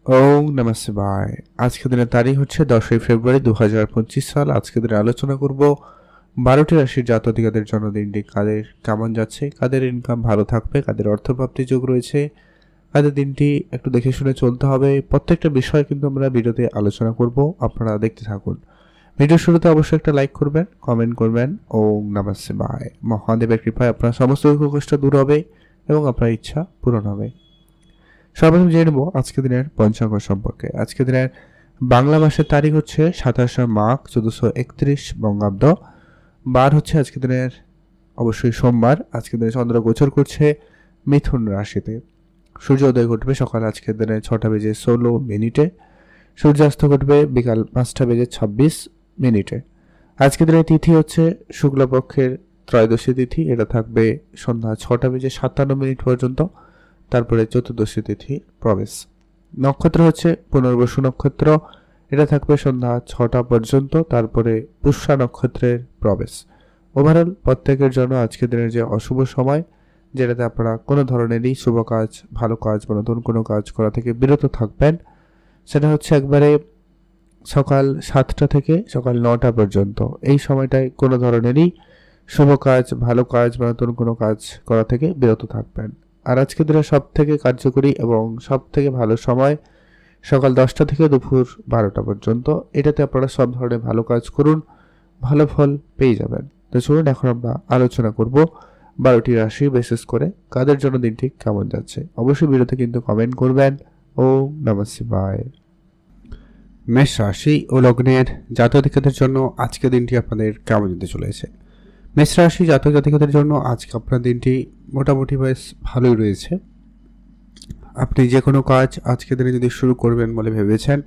ওম নমঃ শিবায়। আজকের দিনের তারিখ হচ্ছে 10ই ফেব্রুয়ারি 2025 সাল। আজকের দিনে আলোচনা করব 12টি রাশির জাতক-জাতিকাদের জন্মদিনটি কাদের কেমন যাচ্ছে, কাদের ইনকাম ভালো থাকবে, কাদের অর্থপ্রাপ্তির যোগ রয়েছে, কাদের দিনটি একটু দেখে শুনে চলতে হবে। প্রত্যেকটা বিষয় কিন্তু আমরা ভিডিওতে আলোচনা করব, আপনারা দেখতে থাকুন। ভিডিও শুরুতে অবশ্যই একটা লাইক করবেন, কমেন্ট করবেন। ওম নমঃ শিবায়। মহাদেবের কৃপায় আপনার সমস্ত দুঃখ কষ্ট দূর হবে এবং আপনার ইচ্ছা পূরণ হবে। সর্বপ্রথম জেনে নেব আজকের দিনের পঞ্চাঙ্গ সম্পর্কে। আজকের দিনের বাংলা মাসের তারিখ হচ্ছে 27 মাঘ 1431 বঙ্গাব্দ। বার হচ্ছে আজকের দিনের অবশ্যই সোমবার। আজকের দিনে চন্দ্র গোচর করছে মিথুন রাশিতে। সূর্যোদয় ঘটবে সকাল আজকের দিনে 6:16 সূর্যাস্ত ঘটবে বিকাল 5:26 আজকের দিনের তিথি হচ্ছে শুক্লপক্ষের ত্রয়োদশী তিথি। এটা থাকবে সন্ধ্যা 6:57 পর্যন্ত। তারপরে চতুর্দশী তিথি প্রবেশ। নক্ষত্র হচ্ছে পুনর্বসু নক্ষত্র। এটা থাকবে সন্ধ্যা 6টা পর্যন্ত। তারপরে পুষ্যা নক্ষত্রের প্রবেশ। ওভারঅল প্রত্যেকের জন্য আজকের দিনের যে অশুভ সময়, যেটাতে আপনারা কোনো ধরনেরই শুভ কাজ, ভালো কাজ বা নতুন কোনো কাজ করা থেকে বিরত থাকবেন, সেটা হচ্ছে একবারে সকাল 7টা থেকে সকাল 9টা পর্যন্ত। এই সময়টায় কোনো ধরনেরই শুভ কাজ, ভালো কাজ বা নতুন কোনো কাজ করা থেকে বিরত থাকবেন। আর আজকের দিনে সব থেকে কার্যকরী এবং সব থেকে ভালো সময় সকাল 10টা থেকে দুপুর 12টা পর্যন্ত। এটাতে আপনারা সব ধরনের ভালো কাজ করুন, ভালো ফল পেয়ে যাবেন। তো চলুন এখন আমরা আলোচনা করব 12টি রাশি বিশেষ করে কাদের জন্য দিনটি কেমন যাচ্ছে। অবশ্যই ভিডিওতে কিন্তু কমেন্ট করবেন। ওম নমঃ শিবায়। মেষ রাশি ও লগ্নের জাতক-জাতিকাদের জন্য আজকের দিনটি আপনাদের কেমন যেতে চলেছে। মেষ রাশি জাতক জাতিকাদের জন্য আজকে আপনার দিনটি মোটামুটি বেশ ভালোই রয়েছে। আপনি যে কোনো কাজ আজকের দিনে যদি শুরু করবেন বলে ভেবেছেন,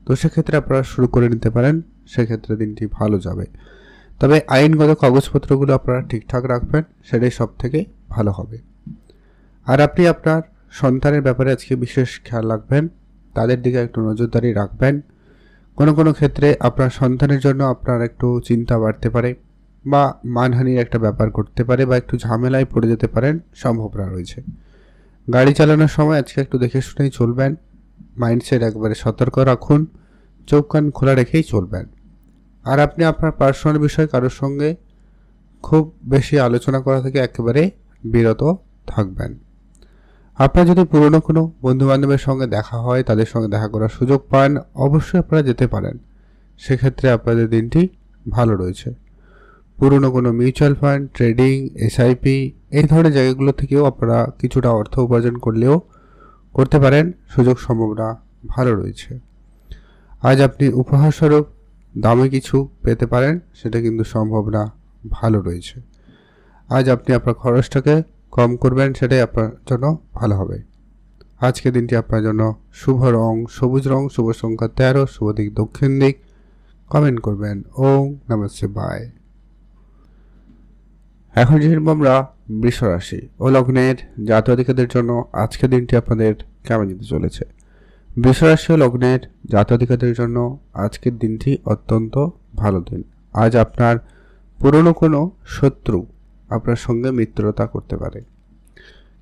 তো সেক্ষেত্রে আপনারা শুরু করে নিতে পারেন। সেক্ষেত্রে দিনটি ভালো যাবে। তবে আইনগত কাগজপত্রগুলো আপনারা ঠিকঠাক রাখবেন, সেটাই সব থেকে ভালো হবে। আর আপনি আপনার সন্তানের ব্যাপারে আজকে বিশেষ খেয়াল রাখবেন, তাদের দিকে একটু নজরদারি রাখবেন। কোনো কোনো ক্ষেত্রে আপনার সন্তানের জন্য আপনার একটু চিন্তা বাড়তে পারে বা মানহানির একটা ব্যাপার ঘটতে পারে বা একটু ঝামেলায় পড়ে যেতে পারেন, সম্ভাবনা রয়েছে। গাড়ি চালানোর সময় আজকে একটু দেখে শুনেই চলবেন। মাইন্ডসেট একবারে সতর্ক রাখুন, চোখ কান খোলা রেখেই চলবেন। আর আপনি আপনার পার্সোনাল বিষয় কারোর সঙ্গে খুব বেশি আলোচনা করা থেকে একেবারে বিরত থাকবেন। আপনার যদি পুরনো কোনো বন্ধুবান্ধবের সঙ্গে দেখা হয়, তাদের সঙ্গে দেখা করার সুযোগ পান, অবশ্যই আপনারা যেতে পারেন। সেক্ষেত্রে আপনাদের দিনটি ভালো রয়েছে। পুরনো কোনো মিউচুয়াল ফান্ড, ট্রেডিং, এসআইপি এই ধরনের জায়গাগুলো থেকেও আপনারা কিছুটা অর্থ উপার্জন করলেও করতে পারেন, সুযোগ সম্ভাবনা ভালো রয়েছে। আজ আপনি উপহারস্বরূপ দামে কিছু পেতে পারেন, সেটা কিন্তু সম্ভাবনা ভালো রয়েছে। আজ আপনি আপনার খরচটাকে কম করবেন, সেটাই আপনার জন্য ভালো হবে। আজকের দিনটি আপনার জন্য শুভ রং সবুজ রং, শুভ সংখ্যা 13, শুভ দিক দক্ষিণ দিক। কমেন্ট করবেন। ওম নমঃ শিবায়। এখন জানবো আমরা বৃষ রাশি ও লগ্নের জাতক-জাতিকাদের জন্য আজকের দিনটি আপনাদের কেমন যেতে চলেছে। বৃষ রাশি ও লগ্নের জাতক-জাতিকাদের জন্য আজকের দিনটি অত্যন্ত ভালো দিন। আজ আপনার পুরনো কোনো শত্রু আপনার সঙ্গে মিত্রতা করতে পারে।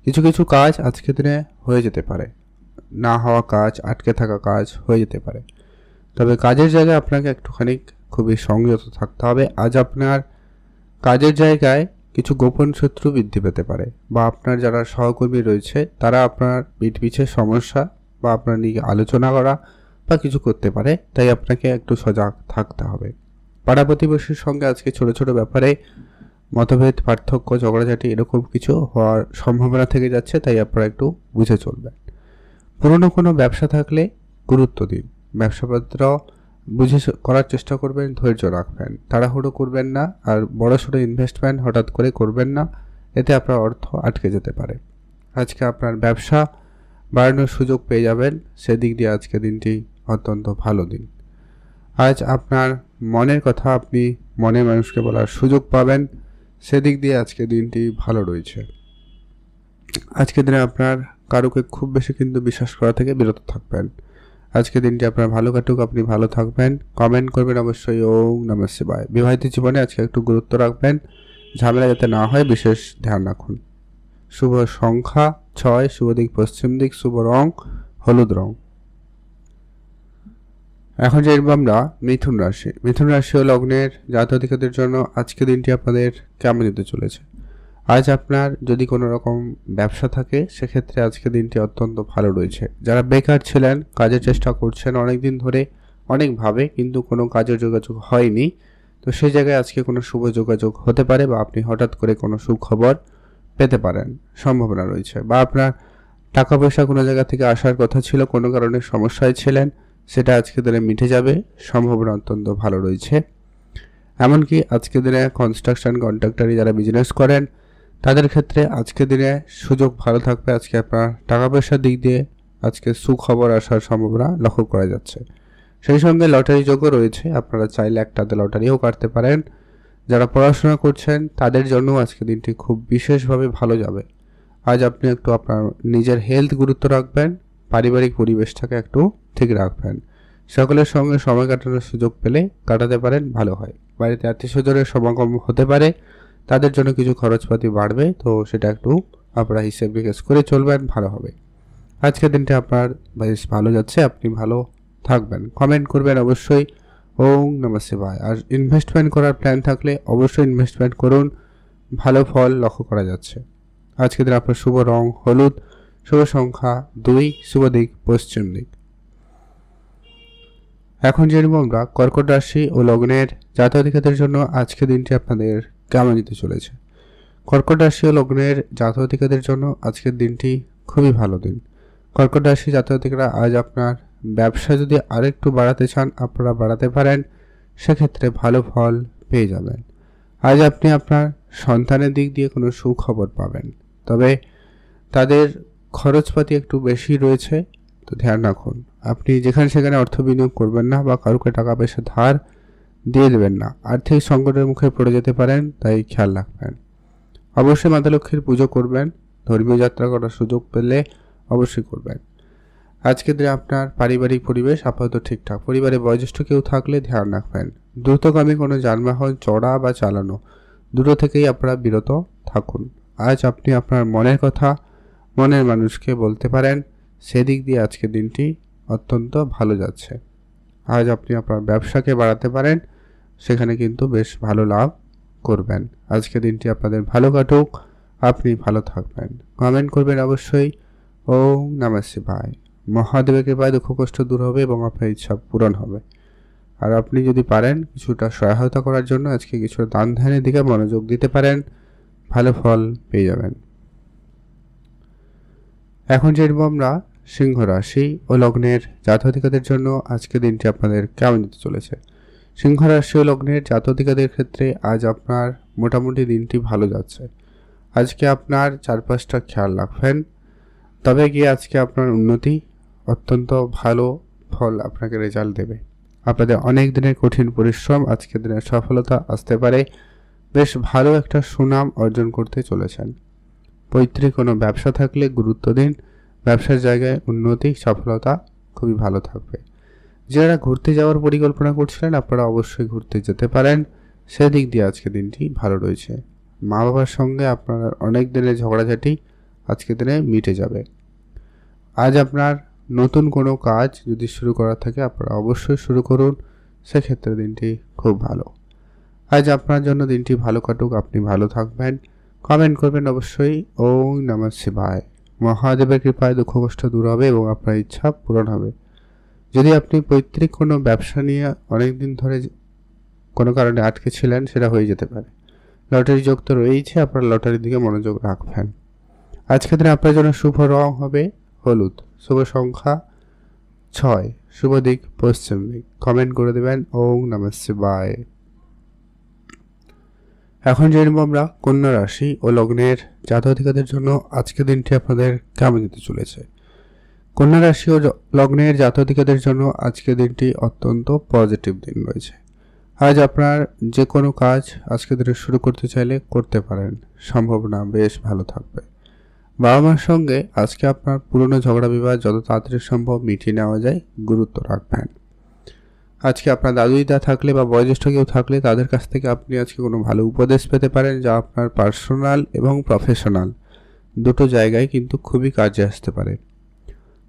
কিছু কিছু কাজ আজকের দিনে হয়ে যেতে পারে, না হওয়া কাজ, আটকে থাকা কাজ হয়ে যেতে পারে। তবে কাজের জায়গায় আপনাকে একটুখানি খুবই সংযত থাকতে হবে। আজ আপনার কাজের জায়গায় কিছু গোপন শত্রু বৃদ্ধি পেতে পারে বা আপনার যারা সহকর্মী রয়েছে তারা আপনার পিঠ পিছে সমস্যা বা আপনার নিয়ে আলোচনা করা বা কিছু করতে পারে, তাই আপনাকে একটু সজাগ থাকতে হবে। পাড়া প্রতিবেশীর সঙ্গে আজকে ছোট ছোট ব্যাপারে মতভেদ, পার্থক্য, ঝগড়াঝাটি এরকম কিছু হওয়ার সম্ভাবনা থেকে যাচ্ছে, তাই আপনারা একটু বুঝে চলবেন। পুরনো কোনো ব্যবসা থাকলে গুরুত্ব দিন, ব্যবসাপত্র বুঝে করার চেষ্টা করবেন, ধৈর্য রাখবেন, তাড়াহুড়ো করবেন না। আর বড়সড় ইনভেস্টমেন্ট হঠাৎ করে করবেন না, এতে আপনার অর্থ আটকে যেতে পারে। আজকে আপনার ব্যবসা বাড়ানোর সুযোগ পেয়ে যাবেন, সেদিক দিয়ে আজকে দিনটি অত্যন্ত ভালো দিন। আজ আপনার মনের কথা আপনি মনের মানুষকে বলার সুযোগ পাবেন, সেদিক দিয়ে আজকে দিনটি ভালো রয়েছে। আজকের দিনে আপনার কারোকে খুব বেশি কিন্তু বিশ্বাস করা থেকে বিরত থাকবেন। আজকে দিনটি আপনার ভালো কাটুক, আপনি ভালো থাকবেন। কমেন্ট করবেন অবশ্যই। ওম নমঃ শিবায়। বিবাহিত জীবনে আজকে একটু গুরুত্ব রাখবেন, ঝামেলা যাতে না হয় বিশেষ ধ্যান রাখুন। শুভ সংখ্যা 6, শুভ দিক পশ্চিম দিক, শুভ রং হলুদ রং। এখন জানবো আমরা মিথুন রাশি ও লগ্নের জাতক-জাতিকাদের জন্য আজকে দিনটি আপনাদের কেমন যেতে চলেছে। আজ আপনার যদি কোনো রকম ব্যবসা থাকে সেক্ষেত্রে আজকে দিনটি অত্যন্ত ভালো রয়েছে। যারা বেকার ছিলেন, কাজের চেষ্টা করছেন অনেক দিন ধরে অনেকভাবে, কিন্তু কোনো কাজের যোগাযোগ হয়নি, তো সেই জায়গায় আজকে কোনো শুভ যোগাযোগ হতে পারে বা আপনি হঠাৎ করে কোনো সুখবর পেতে পারেন, সম্ভাবনা রয়েছে। বা আপনার টাকা পয়সা কোনো জায়গা থেকে আসার কথা ছিল, কোনো কারণে সমস্যায় ছিলেন, সেটা আজকে দিনে মিটে যাবে, সম্ভাবনা অত্যন্ত ভালো রয়েছে। এমনকি আজকে দিনে কনস্ট্রাকশন কন্ট্রাক্টরি যারা বিজনেস করেন তাদের ক্ষেত্রে আজকে দিনে সুযোগ ভালো থাকবে। আজকে আপনার টাকা পয়সার দিক দিয়ে আজকে সুখবর আসার সম্ভাবনা লক্ষ্য করা যাচ্ছে। সেই সঙ্গে লটারি যোগও রয়েছে, আপনারা চাইলে একটাতে লটারিও কাটতে পারেন। যারা পড়াশোনা করছেন তাদের জন্য আজকে দিনটি খুব বিশেষভাবে ভালো যাবে। আজ আপনি একটু আপনার নিজের হেলথ গুরুত্ব রাখবেন, পারিবারিক পরিবেশটাকে একটু ঠিক রাখবেন। সকলের সঙ্গে সময় কাটানোর সুযোগ পেলে কাটাতে পারেন, ভালো হয়। বাড়িতে আত্মীয় স্বজনের সমাগম হতে পারে, তাদের জন্য কিছু খরচপাতি বাড়বে, তো সেটা একটু আপনারা হিসেব নিকেশ করে চলবেন, ভালো হবে। আজকের দিনটা আপনার বেশ ভালো যাচ্ছে, আপনি ভালো থাকবেন। কমেন্ট করবেন অবশ্যই ওম নমঃ শিবায়। আর ইনভেস্টমেন্ট করার প্ল্যান থাকলে অবশ্যই ইনভেস্টমেন্ট করুন, ভালো ফল লক্ষ্য করা যাচ্ছে। আজকের দিন আপনার শুভ রং হলুদ, শুভ সংখ্যা 2, শুভ দিক পশ্চিম দিক। এখন জেনে নেব আমরা কর্কট রাশি ও লগ্নের জাতক-জাতিকাদের জন্য আজকে দিনটি আপনাদের কেমন যেতে চলেছে। কর্কট রাশি ও লগ্নের জাতক-জাতিকাদের জন্য আজকের দিনটি খুবই ভালো দিন। কর্কট রাশি জাতক-জাতিকারা আজ আপনার ব্যবসা যদি আরেকটু বাড়াতে চান আপনারা বাড়াতে পারেন, সেক্ষেত্রে ভালো ফল পেয়ে যাবেন। আজ আপনি আপনার সন্তানের দিক দিয়ে কোনো সুখবর পাবেন, তবে তাদের খরচপাতি একটু বেশি রয়েছে, তো ধ্যান রাখুন। আপনি যেখানে সেখানে অর্থ বিনিয়োগ করবেন না বা কাউকে টাকা পয়সা ধার দিয়ে দেবেন না, আর্থিক সংকটের মুখে পড়ে যেতে পারেন, তাই খেয়াল রাখবেন। অবশ্যই মাতা লক্ষ্মীর পুজো করবেন, ধর্মীয় যাত্রা করার সুযোগ পেলে অবশ্যই করবেন। আজকের দিনে আপনার পারিবারিক পরিবেশ আপাতত ঠিকঠাক। পরিবারে বয়োজ্যেষ্ঠ কেউ থাকলে ধ্যান রাখবেন। দ্রুতগামী কোনো যানবাহন চড়া বা চালানো দুটো থেকেই আপনারা বিরত থাকুন। আজ আপনি আপনার মনের কথা মনের মানুষকে বলতে পারেন, সেদিক দিয়ে আজকের দিনটি অত্যন্ত ভালো যাচ্ছে। আজ আপনি আপনার ব্যবসাকে বাড়াতে পারেন, সেখানে কিন্তু বেশ ভালো লাভ করবেন। আজকের দিনটি আপনাদের ভালো কাটুক, আপনি ভালো থাকবেন। কমেন্ট করবেন অবশ্যই ওম নমঃ শিবায়। মহাদেবের কৃপায় দুঃখ কষ্ট দূর হবে এবং আপনার ইচ্ছা পূরণ হবে। আর আপনি যদি পারেন কিছুটা সহায়তা করার জন্য আজকে কিছুটা দান ধ্যানের দিকে মনোযোগ দিতে পারেন, ভালো ফল পেয়ে যাবেন। এখন জানবো আমরা সিংহ রাশি ও লগ্নের জাতক-জাতিকাদের জন্য আজকে দিনটি আপনাদের কেমন যেতে চলেছে। সিংহ রাশি ও লগ্নের জাতক-জাতিকাদের ক্ষেত্রে আজ আপনার মোটামুটি দিনটি ভালো যাচ্ছে। আজকে আপনার চারপাশটা খেয়াল রাখবেন, তবে গিয়ে আজকে আপনার উন্নতি অত্যন্ত ভালো ফল আপনাকে রেজাল্ট দেবে। আপনাদের অনেক দিনের কঠিন পরিশ্রম আজকের দিনের সফলতা আসতে পারে, বেশ ভালো একটা সুনাম অর্জন করতে চলেছেন। পৈতৃক কোনো ব্যবসা থাকলে গুরুত্ব দিন, ব্যবসার জায়গায় উন্নতি সফলতা খুবই ভালো থাকবে। যারা ঘুরতে যাওয়ার পরিকল্পনা করছিলেন আপনারা অবশ্যই ঘুরতে যেতে পারেন, সেদিক দিয়ে আজকে দিনটি ভালো রয়েছে। মা বাবার সঙ্গে আপনার অনেক দিনের ঝগড়াঝাটি আজকে দিনে মিটে যাবে। আজ আপনার নতুন কোনো কাজ যদি শুরু করার থাকে আপনারা অবশ্যই শুরু করুন, সেক্ষেত্রে দিনটি খুব ভালো। আজ আপনার জন্য দিনটি ভালো কাটুক, আপনি ভালো থাকবেন। কমেন্ট করবেন অবশ্যই ওম নমঃ শিবায়। মহাদেবের কৃপায় দুঃখ কষ্ট দূর হবে এবং আপনার ইচ্ছা পূরণ হবে। যদি আপনি পৈতৃক কোনো ব্যবসা নিয়ে অনেক দিন ধরে কোনো কারণে আটকে ছিলেন, সেটা হয়ে যেতে পারে। লটারি যোগ তো রয়েছে, আপনার লটারির দিকে মনোযোগ রাখবেন। আজকের দিনে আপনার জন্য শুভ রং হবে হলুদ, শুভ সংখ্যা 6, শুভ দিক পশ্চিম দিক। কমেন্ট করে দেবেন ওম নমঃ শিবায়। এখন জানবো আমরা কন্যা রাশি ও লগ্নের জাতক-জাতিকাদের জন্য আজকে দিনটি আপনাদের কেমন যেতে চলেছে। কন্যা রাশি ও লগ্নের জাতক-জাতিকাদের জন্য আজকে দিনটি অত্যন্ত পজিটিভ দিন রয়েছে। আজ আপনার যে কোনো কাজ আজকে দিনে শুরু করতে চাইলে করতে পারেন, সম্ভাবনা বেশ ভালো থাকবে। বাবা মার সঙ্গে আজকে আপনার পুরনো ঝগড়া বিবাদ যত তাড়াতাড়ি সম্ভব মিটিয়ে নেওয়া যায় গুরুত্ব রাখবেন। আজকে আপনার দাদু দিদা থাকলে বা বয়োজ্যেষ্ঠ কেউ থাকলে তাদের কাছ থেকে আপনি আজকে কোনো ভালো উপদেশ পেতে পারেন, যা আপনার পার্সোনাল এবং প্রফেশনাল দুটো জায়গায় কিন্তু খুবই কাজে আসতে পারে।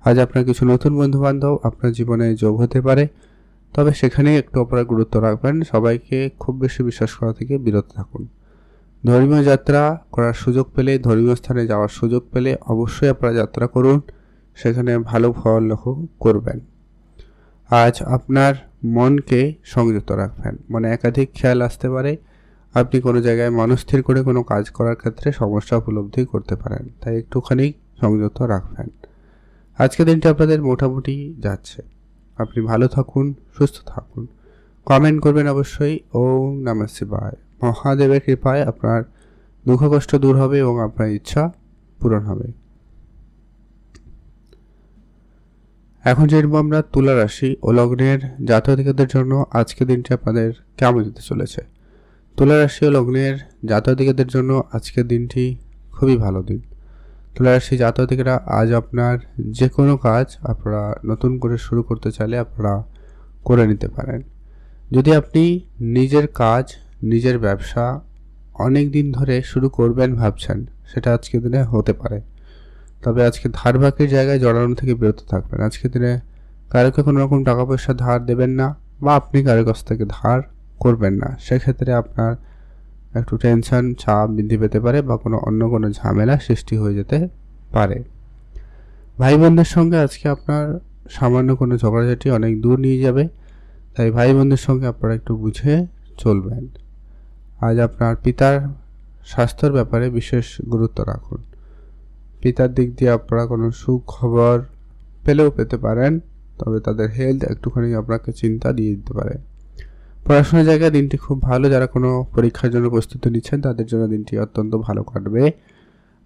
আজ আপনার কিছু নতুন বন্ধুবান্ধব আপনার জীবনে যোগ হতে পারে, তবে সেখানে একটু আপনারা গুরুত্ব রাখবেন। সবাইকে খুব বেশি বিশ্বাস করা থেকে বিরত থাকুন। ধর্মীয় যাত্রা করার সুযোগ পেলে, ধর্মীয় স্থানে যাওয়ার সুযোগ পেলে অবশ্যই আপনারা যাত্রা করুন, সেখানে ভালো ফল লক্ষ্য করবেন। আজ আপনার মনকে সংযত রাখবেন। মনে একাধিক খেয়াল আসতে পারে, আপনি কোনো জায়গায় মনস্থির করে কোনো কাজ করার ক্ষেত্রে সমস্যা উপলব্ধি করতে পারেন, তাই একটুখানি সংযত রাখবেন। আজকের দিনটি আপনাদের মোটামুটি যাচ্ছে। আপনি ভালো থাকুন, সুস্থ থাকুন। কমেন্ট করবেন অবশ্যই। ওম নমঃ শিবায়। মহাদেবের কৃপায় আপনার দুঃখ কষ্ট দূর হবে এবং আপনার ইচ্ছা পূরণ হবে। এখন যে আমরা তুলা রাশি ও লগ্নের জাতক-জাতিকাদের জন্য আজকের দিনটি আপনাদের কেমন যেতে চলেছে। তুলা রাশি ও লগ্নের জাতক-জাতিকাদের জন্য আজকের দিনটি খুবই ভালো দিন। তুলা রাশি জাতক-জাতিকারা আজ আপনার যে কোনো কাজ আপনারা নতুন করে শুরু করতে চাইলে আপনারা করে নিতে পারেন। যদি আপনি নিজের কাজ, নিজের ব্যবসা অনেক দিন ধরে শুরু করবেন ভাবছেন, সেটা আজকের দিনে হতে পারে। তবে আজকে ধার বাকির জায়গায় জড়ানো থেকে বিরত থাকবেন। আজকের দিনে কারোকে কোনো রকম টাকা পয়সা ধার দেবেন না, বা আপনি কারোর কাছ থেকে ধার করবেন না। সেক্ষেত্রে আপনার একটু টেনশন, চাপ বৃদ্ধি পেতে পারে বা অন্য কোনো ঝামেলা সৃষ্টি হয়ে যেতে পারে। ভাই বোনদের সঙ্গে আজকে আপনার সামান্য কোনো ঝগড়াঝাটি অনেক দূর নিয়ে যাবে, তাই ভাই বোনদের সঙ্গে আপনারা একটু বুঝে চলবেন। আজ আপনার পিতার স্বাস্থ্যের ব্যাপারে বিশেষ গুরুত্ব রাখুন। পিতার দিক দিয়ে আপনারা কোনো সুখবর পেলেও পেতে পারেন, তবে তাদের হেলথ একটুখানি আপনাকে চিন্তা দিয়ে দিতে পারে। পড়াশোনার জায়গায় দিনটি খুব ভালো। যারা কোনো পরীক্ষার জন্য প্রস্তুতি নিচ্ছেন তাদের জন্য দিনটি অত্যন্ত ভালো কাটবে।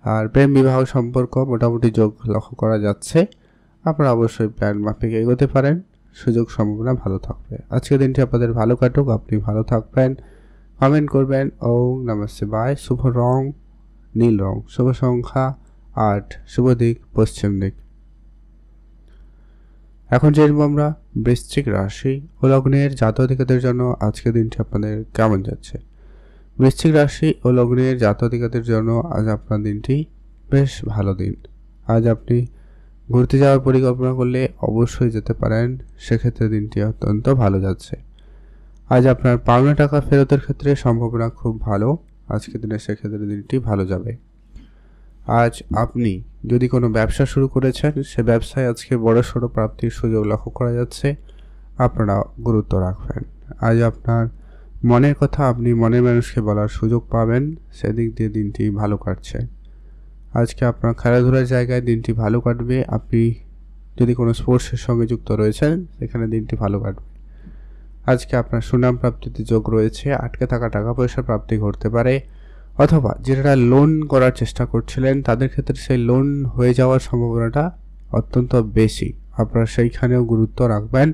আর প্রেম বিবাহ সম্পর্ক মোটামুটি যোগ লক্ষ্য করা যাচ্ছে। আপনারা অবশ্যই প্ল্যান মাফিক এগোতে পারেন, সুযোগ সম্ভাবনা ভালো থাকবে। আজকের দিনটি আপনাদের ভালো কাটুক, আপনি ভালো থাকবেন। কমেন্ট করবেন ওম নমঃ শিবায়। শুভ রং নীল রং, শুভ সংখ্যা 8, শুভ দিক পশ্চিম দিক। এখন যে আমরা বৃশ্চিক রাশি ও লগ্নের জাতক-জাতিকাদের জন্য আজকের দিনটি আপনাদের কেমন যাচ্ছে। বৃশ্চিক রাশি ও লগ্নের জাতক-জাতিকাদের জন্য আজ আপনার দিনটি বেশ ভালো দিন। আজ আপনি ঘুরতে যাওয়ার পরিকল্পনা করলে অবশ্যই যেতে পারেন, সেক্ষেত্রে দিনটি অত্যন্ত ভালো যাচ্ছে। আজ আপনার পাওনা টাকা ফেরতের ক্ষেত্রে সম্ভাবনা খুব ভালো। আজকের দিনে সেক্ষেত্রে দিনটি ভালো যাবে। আজ আপনি যদি কোনো ব্যবসা শুরু করেছেন, সে ব্যবসায় আজকে বড়সড় প্রাপ্তির সুযোগ লক্ষ্য করা যাচ্ছে। আপনারা গুরুত্ব রাখবেন। আজ আপনার মনের কথা আপনি মনের মানুষকে বলার সুযোগ পাবেন, সেদিক দিয়ে দিনটি ভালো কাটছে। আজকে আপনার খেলাধুলার জায়গায় দিনটি ভালো কাটবে। আপনি যদি কোনো স্পোর্টসের সঙ্গে যুক্ত রয়েছেন, সেখানে দিনটি ভালো কাটবে। আজকে আপনার সুনাম প্রাপ্তিতে যোগ রয়েছে। আটকে থাকা টাকা পয়সা প্রাপ্তি ঘটতে পারে, অথবা যেটা লোন করার চেষ্টা করছিলেন তাদের ক্ষেত্রে সেই লোন হয়ে যাওয়ার সম্ভাবনাটা অত্যন্ত বেশি। আপনারা সেইখানেও গুরুত্ব রাখবেন,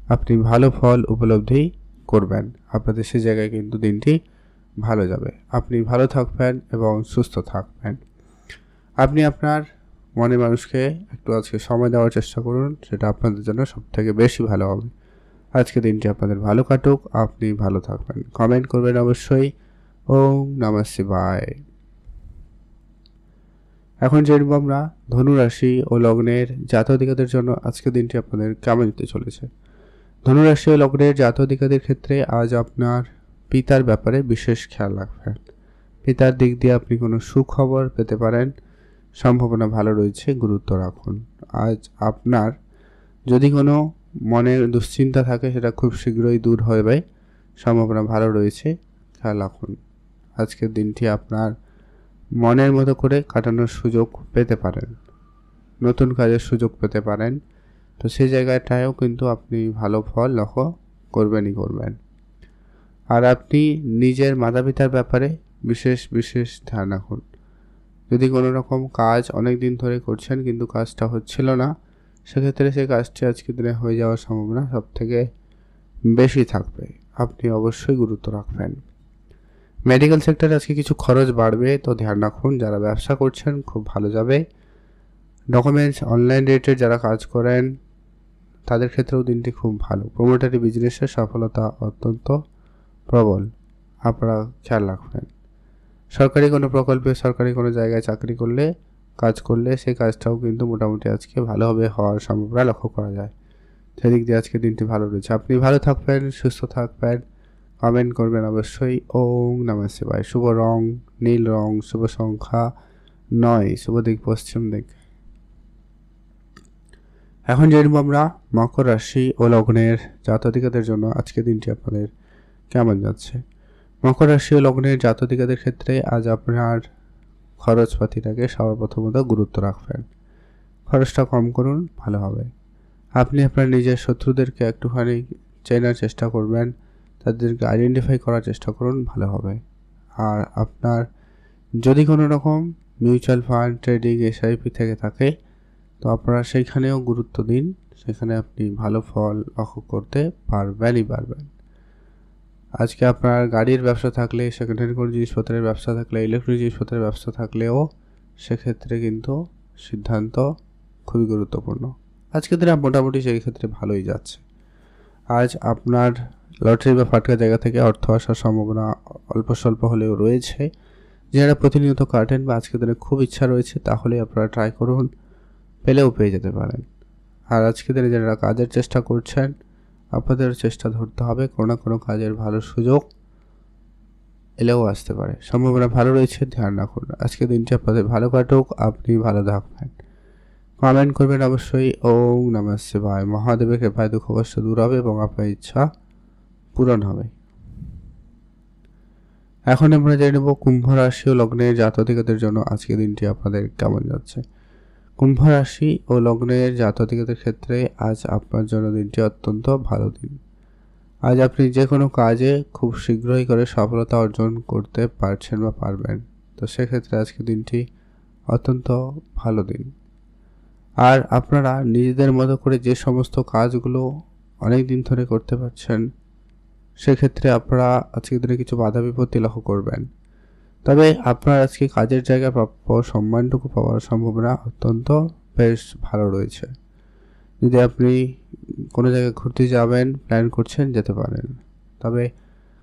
আপনি ভালো ফল উপলব্ধি করবেন। আপনাদের সে জায়গায় কিন্তু দিনটি ভালো যাবে। আপনি ভালো থাকবেন এবং সুস্থ থাকবেন। আপনি আপনার মনে মানুষকে একটু আজকে সময় দেওয়ার চেষ্টা করুন, সেটা আপনাদের জন্য সবথেকে বেশি ভালো হবে। আজকে দিনটি আপনাদের ভালো কাটুক, আপনি ভালো থাকবেন। কমেন্ট করবেন অবশ্যই। ওম নমঃ শিবায়। এখন জানবো আমরা ধনু রাশি ও লগ্নের জাতক-জাতিকাদের জন্য আজকের দিনটি আপনাদের কেমন যেতে চলেছে। ধনু রাশি ও লগ্নের জাতক-জাতিকাদের ক্ষেত্রে আজ আপনার পিতার ব্যাপারে বিশেষ খেয়াল রাখবেন। পিতার দিক দিয়ে আপনি কোনো সুখবর পেতে পারেন, সম্ভাবনা ভালো রয়েছে, গুরুত্ব রাখুন। আজ আপনার যদি কোনো মনের দুশ্চিন্তা থাকে, সেটা খুব শীঘ্রই দূর হবে, সম্ভাবনা ভালো রয়েছে, খেয়াল রাখুন। আজকের দিনটি আপনার মনের মতো করে কাটানোর সুযোগ পেতে পারেন, নতুন কাজের সুযোগ পেতে পারেন। তো সেই জায়গাটায়ও কিন্তু আপনি ভালো ফল লক্ষ্য করবেন। আর আপনি নিজের মাতা পিতার ব্যাপারে বিশেষ ধ্যান রাখুন। যদি কোনো রকম কাজ অনেক দিন ধরে করছেন কিন্তু কাজটা হচ্ছিল না, সেক্ষেত্রে সেই কাজটি আজকের দিনে হয়ে যাওয়ার সম্ভাবনা সব থেকে বেশি থাকবে। আপনি অবশ্যই গুরুত্ব রাখবেন। মেডিকেল সেক্টরে আজকে কিছু খরচ বাড়বে, তো ধ্যান রাখুন। যারা ব্যবসা করছেন খুব ভালো যাবে। ডকুমেন্টস অনলাইন রিলেটেড যারা কাজ করেন তাদের ক্ষেত্রেও দিনটি খুব ভালো। প্রমোটারি বিজনেসের সফলতা অত্যন্ত প্রবল, আপনারা খেয়াল রাখবেন। সরকারি কোনো প্রকল্পে, সরকারি কোনো জায়গায় চাকরি করলে, কাজ করলে সেই কাজটাও কিন্তু মোটামুটি আজকে ভালোভাবে হওয়ার সম্ভাবনা লক্ষ্য করা যায়। সেদিক দিয়ে আজকে দিনটি ভালো রয়েছে। আপনি ভালো থাকবেন, সুস্থ থাকবেন, কমেন্ট করবেন অবশ্যই। ওম নমঃ শিবায়। শুভ রং নীল রং, শুভ সংখ্যা 9, শুভ দিক পশ্চিম দিক। এখন জানব আমরা মকর রাশি ও লগ্নের জাতক-জাতিকাদের জন্য আজকে দিনটি আপনাদের কেমন যাচ্ছে। মকর রাশি ও লগ্নের জাতক-জাতিকাদের ক্ষেত্রে আজ আপনার খরচপাতিটাকে সর্বপ্রথমত গুরুত্ব রাখবেন। খরচটা কম করুন, ভালো হবে। আপনি আপনার নিজের শত্রুদেরকে একটুখানি চেনার চেষ্টা করবেন, তাদেরকে আইডেন্টিফাই করার চেষ্টা করুন, ভালো হবে। আর আপনার যদি কোনো রকম মিউচুয়াল ফান্ড, ট্রেডিং, এসআইপি থেকে থাকে তো আপনারা সেইখানেও গুরুত্ব দিন, সেখানে আপনি ভালো ফল লক্ষ্য করতে পারবেনই পারবেন। আজকে আপনার গাড়ির ব্যবসা থাকলে, সেকেন্ড হ্যান্ড কোনো জিনিসপত্রের ব্যবসা থাকলে, ইলেকট্রিক জিনিসপত্রের ব্যবসা থাকলেও সেক্ষেত্রে কিন্তু সিদ্ধান্ত খুবই গুরুত্বপূর্ণ। আজকে দিনে মোটামুটি সেই ক্ষেত্রে ভালোই যাচ্ছে। আজ আপনার লটারি বা ফাটকা জায়গা থেকে অর্থ আসার সম্ভাবনা অল্প স্বল্প হলেও রয়েছে। যারা প্রতিনিয়ত কাটেন বা আজকের দিনে খুব ইচ্ছা রয়েছে তাহলে আপনারা ট্রাই করুন, পেলেও পেয়ে যেতে পারেন। আর আজকের দিনে যারা কাজের চেষ্টা করছেন আপনাদের চেষ্টা ধরতে হবে, কোনো না কোনো কাজের ভালো সুযোগ এলেও আসতে পারে, সম্ভাবনা ভালো রয়েছে, ধ্যান রাখুন। আজকে দিনটি আপনাদের ভালো কাটুক, আপনি ভালো থাকবেন। কমেন্ট করবেন অবশ্যই। ওম নমঃ শিবায়। মহাদেবের কৃপায় দুঃখ কষ্ট দূর হবে এবং আপনার ইচ্ছা পূরণ হবে। এখন আমরা জেনে নেব কুম্ভ রাশি ও লগ্নের জাতক-জাতিকাদের জন্য আজকে দিনটি আপনাদের কেমন যাচ্ছে। কুম্ভ রাশি ও লগ্নের জাতক-জাতিকাদের ক্ষেত্রে আজ আপনার জন্য দিনটি অত্যন্ত ভালো দিন। আজ আপনি যে কোনো কাজে খুব শীঘ্রই করে সফলতা অর্জন করতে পারছেন বা পারবেন, তো সেক্ষেত্রে আজকে দিনটি অত্যন্ত ভালো দিন। আর আপনারা নিজেদের মতো করে যে সমস্ত কাজগুলো অনেক দিন ধরে করতে পারছেন সেক্ষেত্রে আপনারা আজকের দিনে কিছু বাধা বিপত্তি লক্ষ্য করবেন। তবে আপনার আজকে কাজের জায়গায় প্রাপ্য সম্মানটুকু পাওয়ার সম্ভাবনা অত্যন্ত বেশ ভালো রয়েছে। যদি আপনি কোনো জায়গায় ঘুরতে যাবেন প্ল্যান করছেন, যেতে পারেন। তবে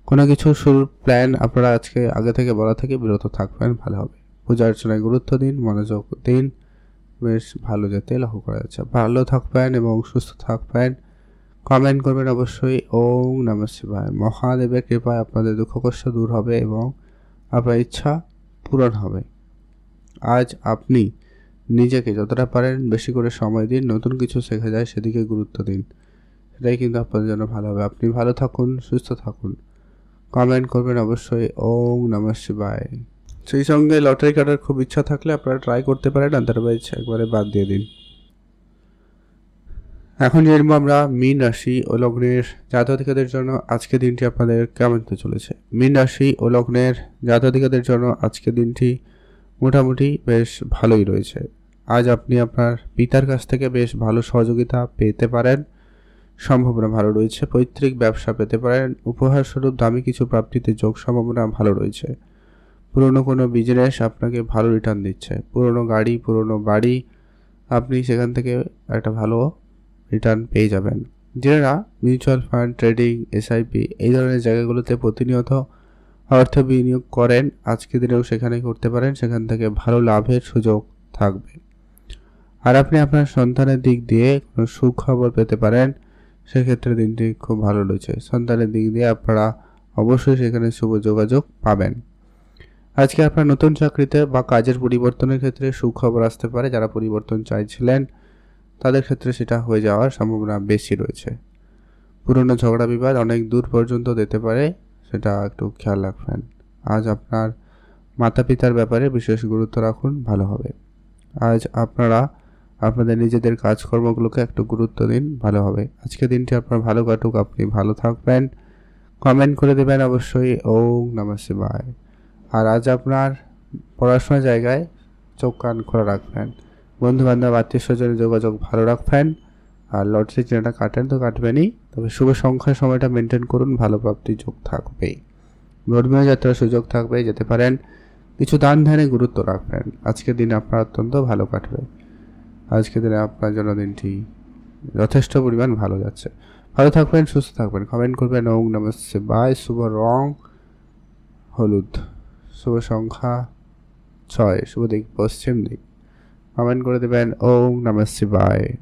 কোনো কিছু শুরুর প্ল্যান আপনারা আজকে আগে থেকে বলা থেকে বিরত থাকবেন, ভালো হবে। পূজা অর্চনায় গুরুত্ব দিন, মনোযোগ দিন, বেশ ভালো যেতে লক্ষ্য করা যাচ্ছে। ভালো থাকবেন এবং সুস্থ থাকবেন। কমেন্ট করবেন অবশ্যই। ওম নমঃ শিবায়। মহাদেবের কৃপায় আপনাদের দুঃখ কষ্ট দূর হবে এবং আপনার ইচ্ছা পূরণ হবে। আজ আপনি নিজেকে যতটা পারেন বেশি করে সময় দিন, নতুন কিছু শেখা যায় সেদিকে গুরুত্ব দিন, সেটাই কিন্তু আপনাদের জন্য ভালো হবে। আপনি ভালো থাকুন, সুস্থ থাকুন। কমেন্ট করবেন অবশ্যই। ওম নমঃ শিবায়। সেই সঙ্গে লটারি কাটার খুব ইচ্ছা থাকলে আপনারা ট্রাই করতে পারেন, আদারওয়াইজ একবারে বাদ দিয়ে দিন। এখন জানবো আমরা মীন রাশি ও লগ্নের জাতক-জাতিকাদের জন্য আজকে দিনটি আপনাদের কেমন হতে চলেছে। মীন রাশি ও লগ্নের জাতক-জাতিকাদের জন্য আজকে দিনটি মোটামুটি বেশ ভালোই রয়েছে। আজ আপনি আপনার পিতার কাছ থেকে বেশ ভালো সহযোগিতা পেতে পারেন, সম্ভাবনা ভালো রয়েছে। পৈতৃক ব্যবসা পেতে পারেন, উপহার স্বরূপ দামি কিছু প্রাপ্তিতে যোগ সম্ভাবনা ভালো রয়েছে। পুরনো কোনো বিজনেস আপনাকে ভালো রিটার্ন দিচ্ছে, পুরনো গাড়ি, পুরনো বাড়ি, আপনি সেখান থেকে একটা ভালো রিটার্ন পেয়ে যাবেন। যারা মিউচুয়াল ফান্ড, ট্রেডিং, এসআইপি এই ধরনের জায়গাগুলোতে প্রতিনিয়ত অর্থ বিনিয়োগ করেন আজকের দিনেও সেখানে করতে পারেন, সেখান থেকে ভালো লাভের সুযোগ থাকবে। আর আপনি আপনার সন্তানের দিক দিয়ে কোনো সুখবর পেতে পারেন, সেক্ষেত্রে দিনটি খুব ভালো রয়েছে। সন্তানের দিক দিয়ে আপনারা অবশ্যই সেখানে শুভ যোগাযোগ পাবেন। আজকে আপনার নতুন চাকরিতে বা কাজের পরিবর্তনের ক্ষেত্রে সুখবর আসতে পারে। যারা পরিবর্তন চাইছিলেন তাদের ক্ষেত্রে সেটা হয়ে যাওয়ার সম্ভাবনা বেশি রয়েছে। পুরনো ঝগড়া বিবাদ অনেক দূর পর্যন্ত যেতে পারে, সেটা একটু খেয়াল রাখবেন। আজ আপনার মাতা পিতার ব্যাপারে বিশেষ গুরুত্ব রাখুন, ভালো হবে। আজ আপনারা আপনাদের নিজেদের কাজকর্মগুলোকে একটু গুরুত্ব দিন, ভালো হবে। আজকে দিনটি আপনার ভালো কাটুক, আপনি ভালো থাকবেন। কমেন্ট করে দেবেন অবশ্যই। ওম নমঃ শিবায়। আর আজ আপনার পড়াশোনার জায়গায় চোখ কান খোলা রাখবেন, বন্ধুবান্ধব আত্মীয় স্বজনের যোগাযোগ ভালো রাখবেন। আর লটারি যেটা কাটেন তো কাটবেনই, তবে শুভ সংখ্যার সময়টা মেনটেন করুন, ভালো প্রাপ্তির যোগ থাকবেই। ধর্মীয় যাত্রার সুযোগ থাকবে, যেতে পারেন। কিছু দান ধ্যানে গুরুত্ব রাখবেন। আজকের দিন আপনার অত্যন্ত ভালো কাটবে। আজকের দিনে আপনার জন্য দিনটি যথেষ্ট পরিমাণ ভালো যাচ্ছে। ভালো থাকবেন, সুস্থ থাকবেন। কমেন্ট করবেন। ওম নমঃ শিবায়। শুভ রং হলুদ, শুভ সংখ্যা 6, শুভ দিক পশ্চিম দিক। কমেন্ট করে দেবেন। ওম নমঃ শিবায়।